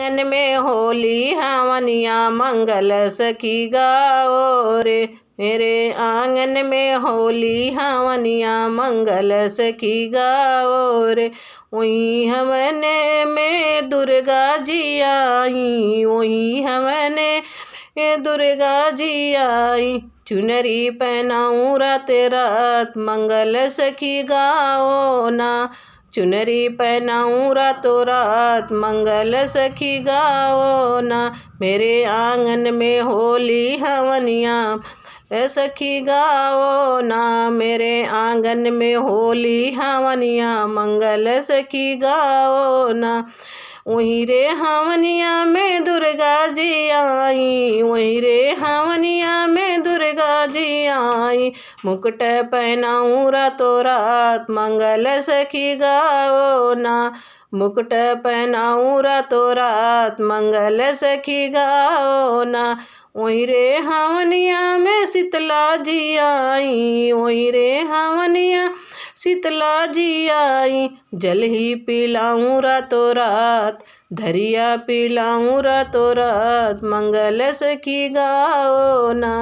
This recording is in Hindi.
आंगन में होली हवनिया मंगल सखी गाओ रे। मेरे आंगन में होली हवनिया मंगल सखी गाओ रे। वहीं हमने में दुर्गा जी आई, वहीं हमने दुर्गा जी आई। चुनरी पहनाऊँ रात रात मंगल सखी गाओ ना। चुनरी पहनाऊँ रातों रात मंगल सखी गाओ ना। मेरे आंगन में होली हवनिया सखी गाओ ना। मेरे आंगन में होली हवनिया मंगल सखी गाओ ना। वहीं रे हवनिया में दुर्गा जी आई, वहीं रे हवनिया में दुर्गा जी आई। मुकुट पहनाऊँ रातों रात मंगल सखी गाओ ना। मुकुट पहनाऊँ रातों रात मंगल सखी गाओ ना। वहीं रे हवनिया में शीतला जी आई, वहीं रे हवनिया शीतला जी आई। जल ही पिलाऊँ रातों रात, धरिया पिलाऊँ रातों रात मंगल सखी गाओ ना।